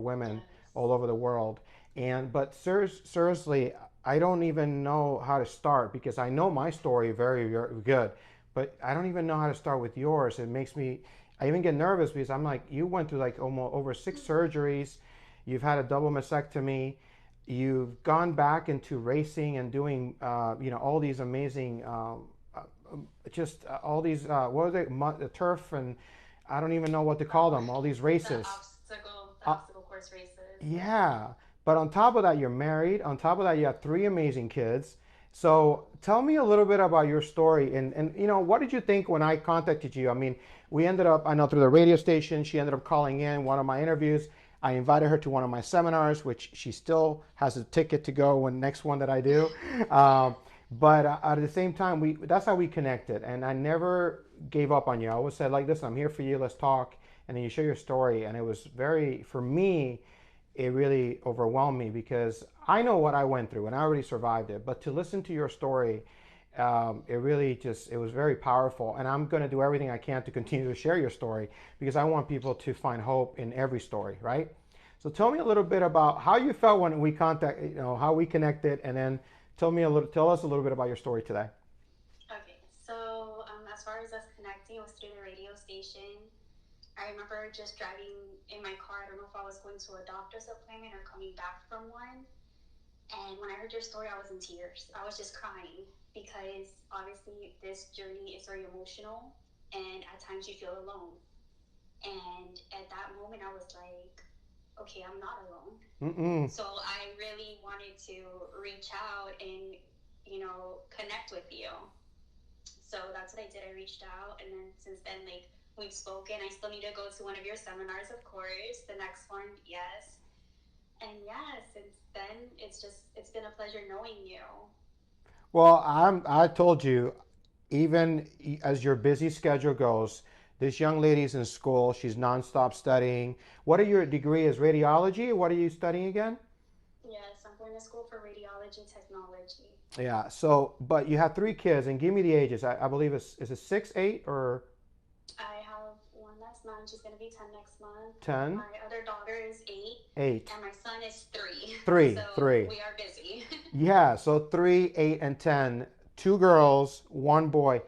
women Yes. all over the world. But seriously, I don't even know how to start because I know my story very, very good, but I don't even know how to start with yours. It makes me, I even get nervous because I'm like, you went through like almost over 6 surgeries, you've had a double mastectomy, you've gone back into racing and doing, all these amazing, just all these, what was it, the turf, and I don't even know what to call Oh, them, all these the races. the Uh, obstacle course races. yeah, but on top of that, you're married. On top of that, you have three amazing kids. So Hmm. tell me a little bit about your story, and what did you think when I contacted you? I mean, we ended up, I know, through the radio station. She ended up calling in one of my interviews. I invited her to one of my seminars, which she still has a ticket to go when next one that I do. Um, but at the same time, we that's how we connected, and I never gave up on you. I always said like, listen, I'm here for you. Let's talk, and then you share your story, and it was very, for me, it really overwhelmed me because I know what I went through and I already survived it. But to listen to your story, it really just, it was very powerful. And I'm going to do everything I can to continue to share your story because I want people to find hope in every story, right? So tell me a little bit about how you felt when we how we connected, and then tell us a little bit about your story today. Okay, so as far as us connecting, it was through the radio station. I remember just driving in my car. I don't know if I was going to a doctor's appointment or coming back from one. And when I heard your story, I was in tears. I was just crying because obviously this journey is very emotional, and at times you feel alone. And at that moment, I was like, okay, I'm not alone. Mm-mm. So I really wanted to reach out and, connect with you. So that's what I did. I reached out, and then since then, like, we've spoken. I still need to go to one of your seminars, of course. The next one, yes. And yeah, since then, it's been a pleasure knowing you. Well, I told you, even as your busy schedule goes, this young lady's in school. She's nonstop studying. What are your degree is radiology? What are you studying again? Yes, I'm going to school for radiology technology. Yeah. So, but you have three kids, and give me the ages. I believe it's is it 6, 8, or I have one that's 9. She's going to be 10 next month. 10? My other daughter is 8, 8, and my son is 3. 3, So 3. we are busy. Yeah. So 3, 8, and 10. Two girls, one boy.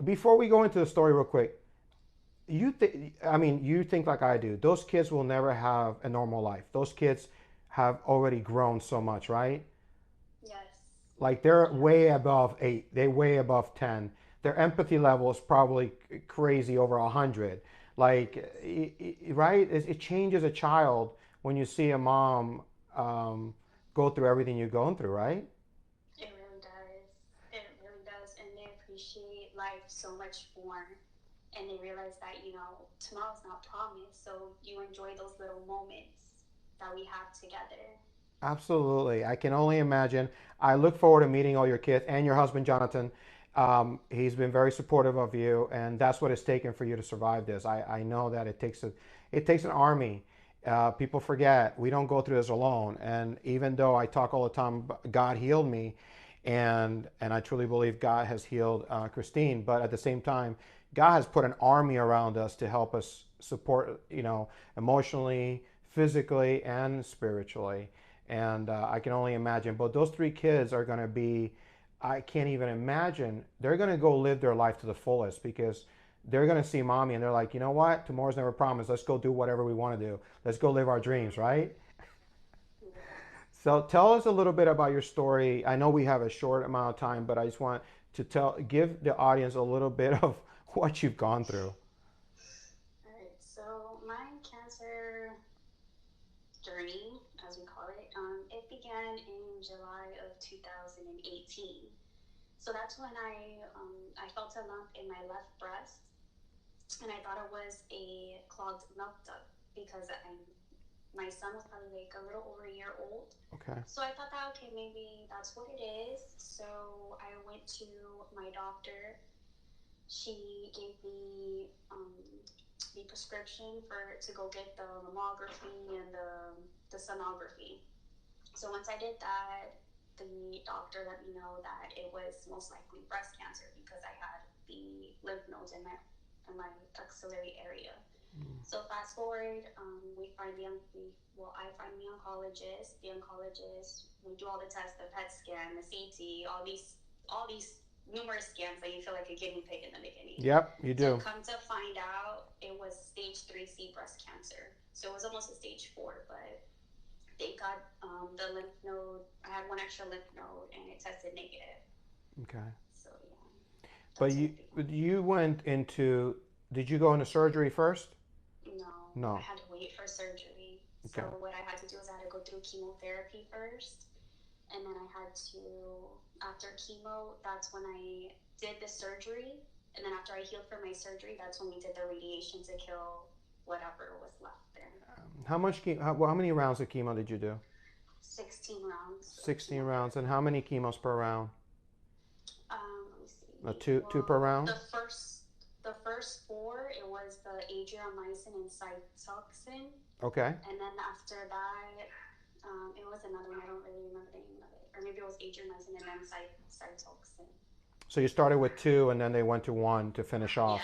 Before we go into the story, real quick, you think like I do. Those kids will never have a normal life. Those kids have already grown so much, right? Yes. Like they're Yeah. way above 8. They way above 10. Their empathy level is probably crazy over 100. Like, Yes. right? It changes a child when you see a mom go through everything you're going through, right? It really does. It really does. And they appreciate life so much more. And they realize that, tomorrow's not promised. So you enjoy those little moments that we have together. Absolutely. I can only imagine. I look forward to meeting all your kids and your husband, Jonathan. He's been very supportive of you, and that's what it's taken for you to survive this. I know that it takes an army. People forget we don't go through this alone. And even though I talk all the time, God healed me, and I truly believe God has healed Christine. But at the same time, God has put an army around us to help us support, emotionally, physically, and spiritually. And I can only imagine. But those three kids are going to be, I can't even imagine. They're going to go live their life to the fullest because they're going to see mommy and they're like, you know what? Tomorrow's never promised. Let's go do whatever we want to do. Let's go live our dreams, Mm-hmm. right? Yes. So tell us a little bit about your story. I know we have a short amount of time, but I just want to give the audience a little bit of what you've gone through. All right. So my cancer journey, as we call it, it began in July of 2018. So that's when I felt a lump in my left breast, and I thought it was a clogged milk duct because my son was probably like a little over a year old. Okay. So I thought that, okay, maybe that's what it is. So I went to my doctor. She gave me the prescription for to go get the mammography and the sonography. So once I did that, the doctor let me know that it was most likely breast cancer because I had the lymph nodes in my axillary area. So fast forward, we find I find the oncologist. The oncologist, we do all the tests, the PET scan, the CT, all these numerous scans that you feel like a guinea pig in the beginning. Yep, you To do. come to find out, it was stage 3C breast cancer. So it was almost a stage 4, but they got the lymph node. I had one extra lymph node, and it tested negative. Okay. So yeah, But that's what they want. you went into, did you go into surgery first? No, I No. had to wait for surgery. So Okay. what I had to do is I had to go through chemotherapy first, and then I had to, after chemo, that's when I did the surgery, and then after I healed from my surgery, that's when we did the radiation to kill whatever was left there. How many rounds of chemo did you do? 16 rounds of 16 rounds. And chemotherapy. how many chemos per round? Let me see. Two per Well, round? the first four, it was the adriamycin and cytoxin, Okay. and then after that, it was another one. I don't really remember the name of it, or maybe it was adriamycin and then cytoxin. So you started with two and then they went to one to finish off.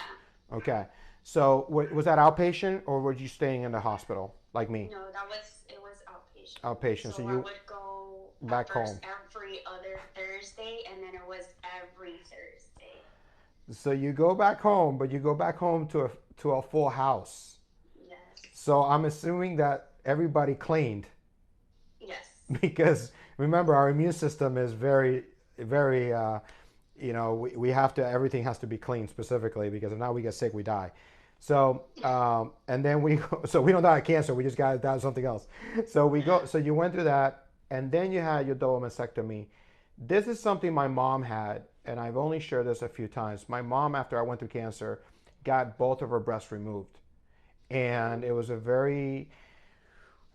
Yeah. Okay. So was that outpatient or were you staying in the hospital like me? No, it was outpatient. Outpatient. So So I you would go at back first home. every other Thursday, and then it was every Thursday. So you go back home, but you go back home to a full house. Yes. So I'm assuming that everybody cleaned Yes. because remember our immune system is very, very, we have to, everything has to be clean specifically because if not we get sick, we die. So, and then so we don't die of cancer, we just got die of something else. So you went through that and then you had your double mastectomy. This is something my mom had, and I've only shared this a few times. My mom, after I went through cancer, got both of her breasts removed. And it was a very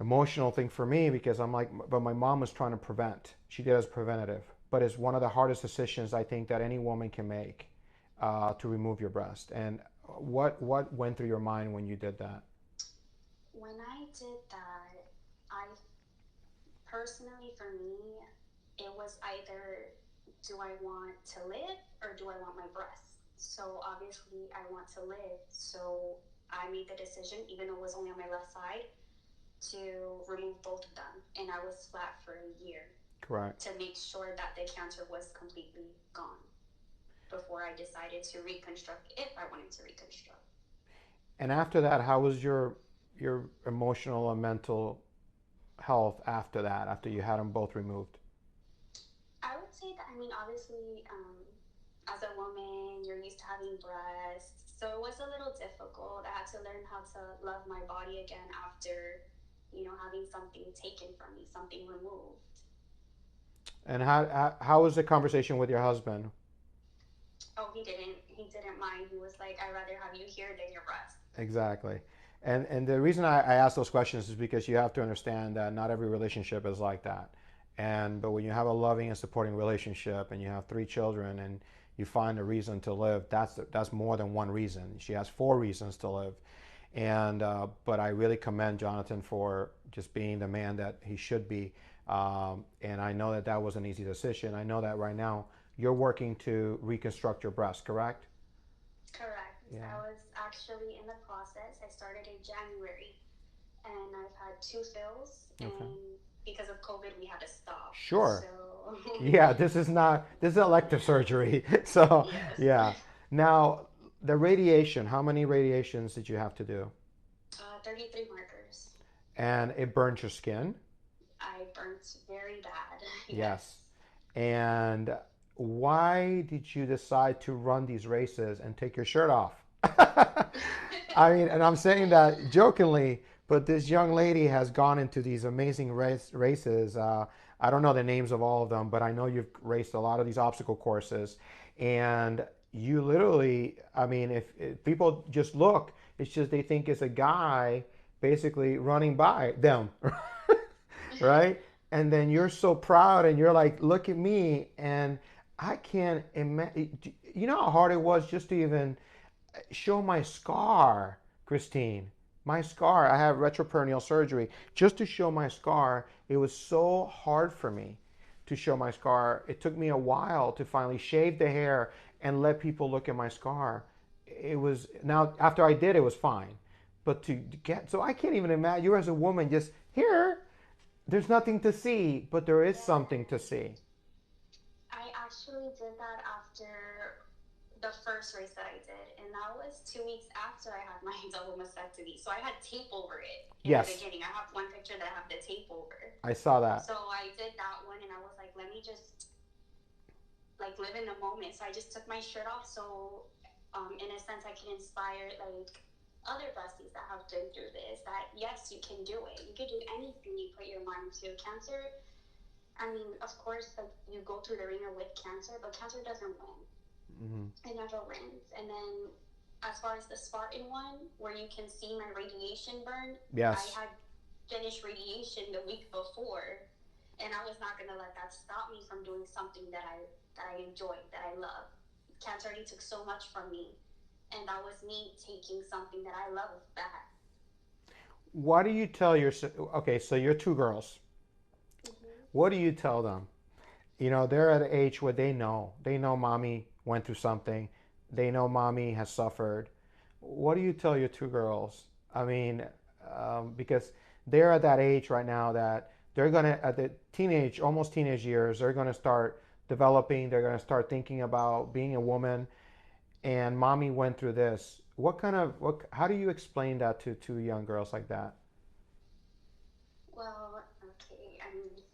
emotional thing for me because I'm like, but my mom was trying to prevent. She did it as preventative, but it's one of the hardest decisions I think that any woman can make to remove your breast. And what went through your mind when you did that? When I did that, I personally, for me, it was either, do I want to live or do I want my breasts? So obviously I want to live. So I made the decision, even though it was only on my left side, to remove both of them. And I was flat for a year. Correct. To make sure that the cancer was completely gone before I decided to reconstruct, if I wanted to reconstruct. And after that, how was your emotional and mental health after that, after you had them both removed? I would say that, obviously, as a woman, you're used to having breasts, so it was a little difficult. I had to learn how to love my body again after, having something taken from me, something removed. And how was the conversation with your husband? Oh, he didn't mind. He was like, I'd rather have you here than your breast. Exactly. And the reason I ask those questions is because you have to understand that not every relationship is like that. But when you have a loving and supporting relationship and you have 3 children and you find a reason to live, that's more than one reason. She has 4 reasons to live. But I really commend Jonathan for just being the man that he should be. And I know that was an easy decision. I know that right now you're working to reconstruct your breast, correct? Correct. Yeah. I was actually in the process. I started in January, and I've had 2 fills, Okay. and because of COVID, we had to stop. Sure. So Yeah, this is elective surgery. So, yes. yeah. Now, the radiation, how many radiations did you have to do? 33 markers. And it burnt your skin? I burnt very bad. Yes. And why did you decide to run these races and take your shirt off? And I'm saying that jokingly, but this young lady has gone into these amazing races. I don't know the names of all of them, but I know you've raced a lot of these obstacle courses. And you literally, if people just look, it's just they think it's a guy basically running by them, right? And then you're so proud and you're like, look at me. And I can't imagine, you know how hard it was just to even show my scar, Christine. My scar, I have retroperitoneal surgery. Just to show my scar, it was so hard for me to show my scar. It took me a while to finally shave the hair and let people look at my scar. Now, after I did, it was fine. But to get, so I can't even imagine you as a woman just here, there's nothing to see, but there is something to see. I actually did that after the first race that I did, and that was 2 weeks after I had my double mastectomy. So I had tape over it in the Yes, beginning. I have one picture that I have the tape over. I saw that. So I did that one, and I was like, let me just like live in the moment. So I just took my shirt off. So, in a sense, I can inspire like other besties that have been through this. That yes, you can do it. You can do anything you put your mind to. Cancer. I mean, of course, like you go through the ringer with cancer, but cancer doesn't win. Mm-hmm. It never wins. And then, as far as the Spartan one, where you can see my radiation burn, I Yes. had finished radiation the week before, and I was not gonna let that stop me from doing something that I enjoy, that I love. Cancer already took so much from me, and that was me taking something that I love back. What do you tell your, okay, so you're two girls. Mm-hmm. What do you tell them? You know, they're at an age where they know mommy went through something. They know mommy has suffered. What do you tell your two girls? I mean, because they're at that age right now that they're going to, at the teenage, almost teenage years, they're going to start developing, they're going to start thinking about being a woman, and mommy went through this. How do you explain that to two young girls like that? Well, okay. I mean,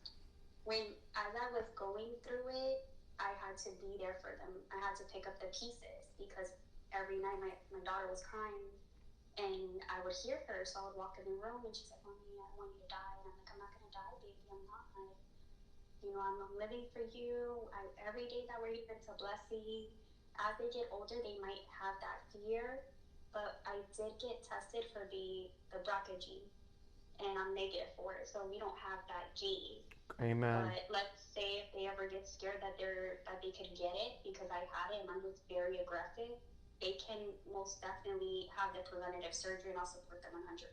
when as I was going through it, I had to be there for them. I had to pick up the pieces because every night my daughter was crying and I would hear her. So I would walk in the room and she's like, Mommy, I want you to die. And I'm like, I'm not going to die, baby. I'm not. I'm living for you. Every day that we're here, it's a blessing. As they get older, they might have that fear. But I did get tested for the BRCA gene and I'm negative for it. So we don't have that gene. Amen. But let's say if they ever get scared that they could get it because I had it and mine was very aggressive, they can most definitely have the preventative surgery and I'll support them 100%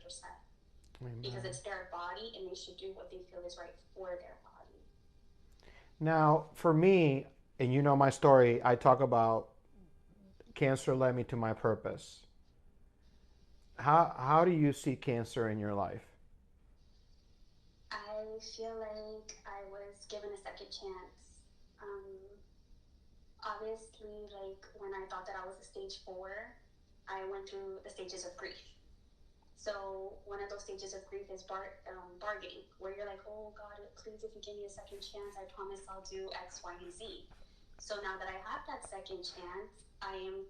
because Amen. it's their body and they should do what they feel is right for their body. Now, for me, and you know my story, I talk about cancer led me to my purpose. How do you see cancer in your life? I feel like I was given a second chance. Um, Obviously, like when I thought that I was a stage 4, I went through the stages of grief. So one of those stages of grief is bargaining, where you're like, oh God, please, if you give me a second chance, I promise I'll do X, Y, and Z. So now that I have that second chance, I am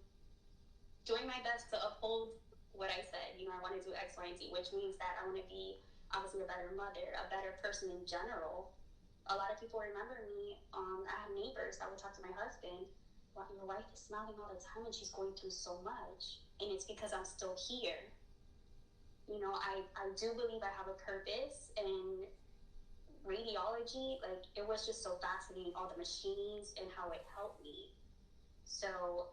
doing my best to uphold what I said. I want to do X, Y, and Z, which means that I want to be obviously a better mother, a better person in general. A lot of people remember me. I have neighbors that would talk to my husband. Well, your wife is smiling all the time and she's going through so much. And it's because I'm still here. I do believe I have a purpose, and radiology, like, it was just so fascinating, all the machines and how it helped me. So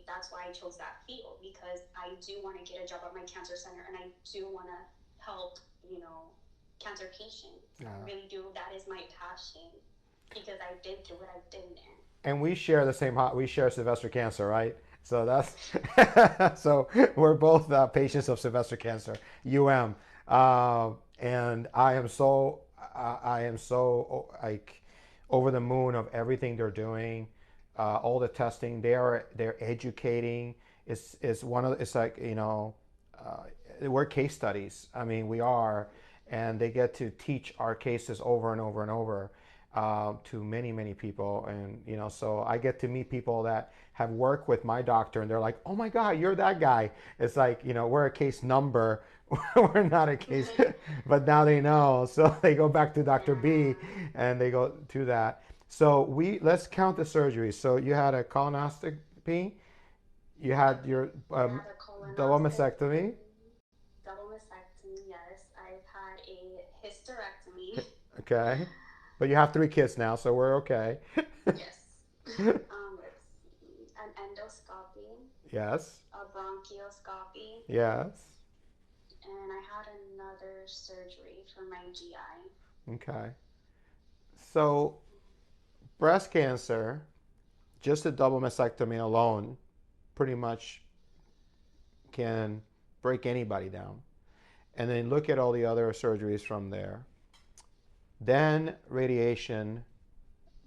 that's why I chose that field, because I do want to get a job at my cancer center and I do want to help, cancer patients. Yeah. I really do. That is my passion because I've been through what I've been there. And we share the same. We share Sylvester cancer, right? So that's so we're both patients of Sylvester cancer, and I am so like over the moon of everything they're doing, all the testing they're educating. It's like we're case studies. I mean, we are, and they get to teach our cases over and over and over to many, many people. And, so I get to meet people that have worked with my doctor and they're like, oh my God, you're that guy. It's like, we're a case number. We're not a case, but now they know. So they go back to Dr. B and they go to that. So let's count the surgeries. So you had a colonoscopy, you had your double mastectomy. Double mastectomy, yes. I've had a hysterectomy. Okay. But you have 3 kids now, so we're okay. Yes. Let's see. An endoscopy. Yes. A bronchioscopy. Yes. And I had another surgery for my GI. Okay. So breast cancer, just a double mastectomy alone, pretty much can break anybody down. And then look at all the other surgeries from there. Then radiation,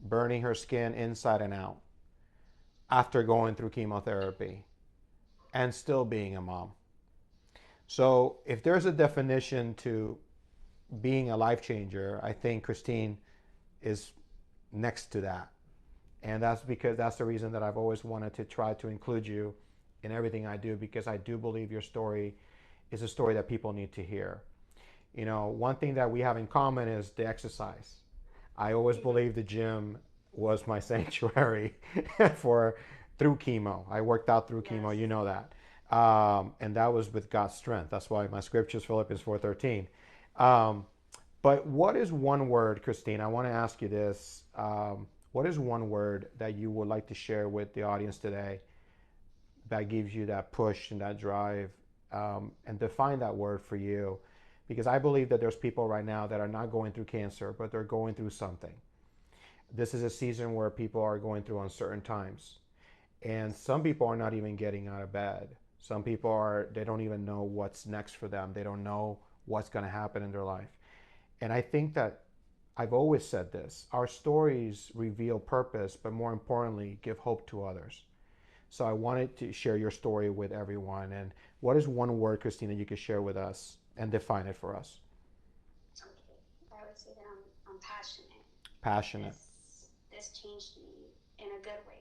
burning her skin inside and out after going through chemotherapy and still being a mom. So if there's a definition to being a life changer, I think Christine is next to that. And that's because that's the reason that I've always wanted to try to include you in everything I do, because I do believe your story is a story that people need to hear. You know, one thing that we have in common is the exercise. I always believed the gym was my sanctuary for through chemo. I worked out through chemo, you know that. And that was with God's strength. That's why my scripture is Philippians 4:13. But what is one word, Christine? I want to ask you this. What is one word that you would like to share with the audience today that gives you that push and that drive, and define that word for you? Because I believe that there's people right now that are not going through cancer, but they're going through something. This is a season where people are going through uncertain times. And some people are not even getting out of bed. Some people they don't even know what's next for them. They don't know what's going to happen in their life. And I think that I've always said this, our stories reveal purpose, but more importantly, give hope to others. So I wanted to share your story with everyone. And what is one word, Christina, you could share with us and define it for us? Okay, I would say that I'm passionate. Passionate. This changed me in a good way.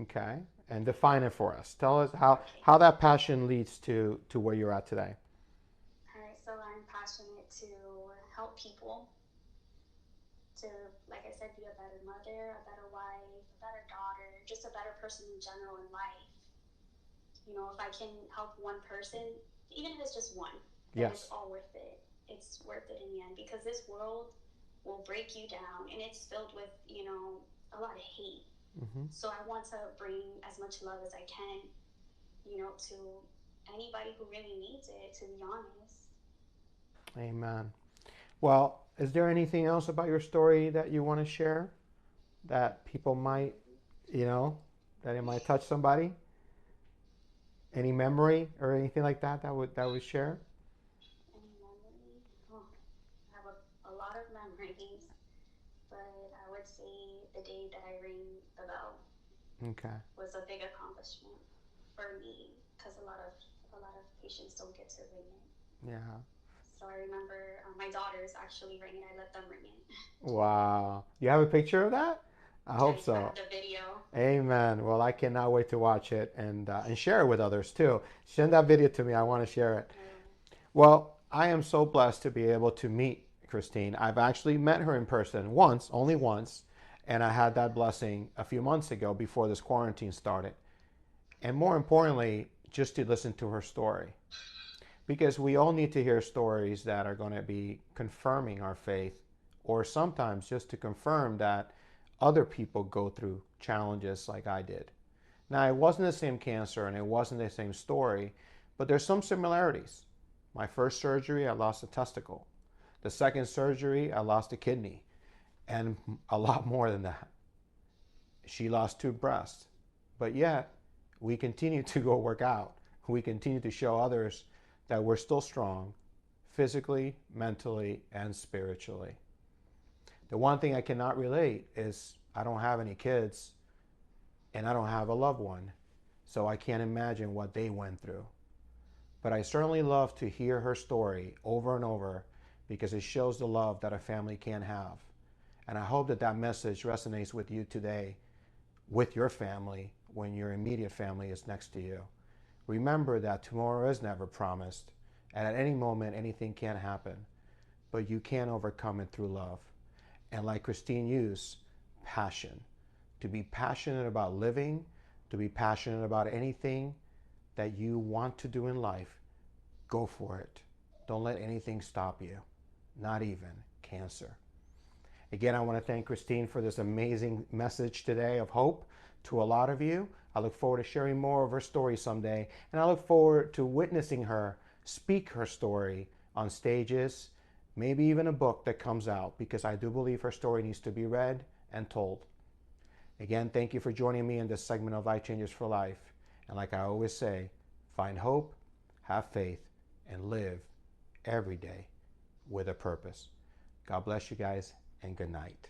Okay, and define it for us. Tell us how that passion leads to where you're at today. All right, so I'm passionate to help people, to, like I said, be a better mother, a better wife, a better daughter, just a better person in general in life. You know, if I can help one person, even if it's just one, then it's all worth it. It's worth it in the end, because this world will break you down, and it's filled with, you know, a lot of hate. Mm-hmm. So I want to bring as much love as I can, you know, to anybody who really needs it, to be honest. Amen. Well, is there anything else about your story that you want to share that people might, you know, that it might touch somebody? Any memory or anything like that would share? Any memory? Oh, I have a lot of memories, but I would say the day that I rang the bell was a big accomplishment for me, because a lot of patients don't get to ring it. Yeah. So I remember my daughters actually rang it. I let them ring it. Wow. You have a picture of that? I hope so. Have the video. Amen. Well, I cannot wait to watch it and share it with others too. Send that video to me. I want to share it. Well, I am so blessed to be able to meet Christine. I've actually met her in person once, only once, and I had that blessing a few months ago before this quarantine started. And more importantly, just to listen to her story. Because we all need to hear stories that are going to be confirming our faith, or sometimes just to confirm that other people go through challenges like I did. Now, it wasn't the same cancer and it wasn't the same story, but there's some similarities. My first surgery, I lost a testicle. The second surgery, I lost a kidney, and a lot more than that. She lost 2 breasts, but yet we continue to go work out. We continue to show others that we're still strong, physically, mentally, and spiritually. The one thing I cannot relate is I don't have any kids and I don't have a loved one, so I can't imagine what they went through. But I certainly love to hear her story over and over, because it shows the love that a family can have. And I hope that that message resonates with you today, with your family, when your immediate family is next to you. Remember that tomorrow is never promised, and at any moment anything can happen, but you can overcome it through love. And like Christine used, passion. To be passionate about living, to be passionate about anything that you want to do in life, go for it. Don't let anything stop you, not even cancer. Again, I want to thank Christine for this amazing message today of hope to a lot of you. I look forward to sharing more of her story someday, and I look forward to witnessing her speak her story on stages, maybe even a book that comes out, because I do believe her story needs to be read and told. Again, thank you for joining me in this segment of Life Changers for Life. And like I always say, Find hope, have faith, and live every day with a purpose. God bless you guys, and good night.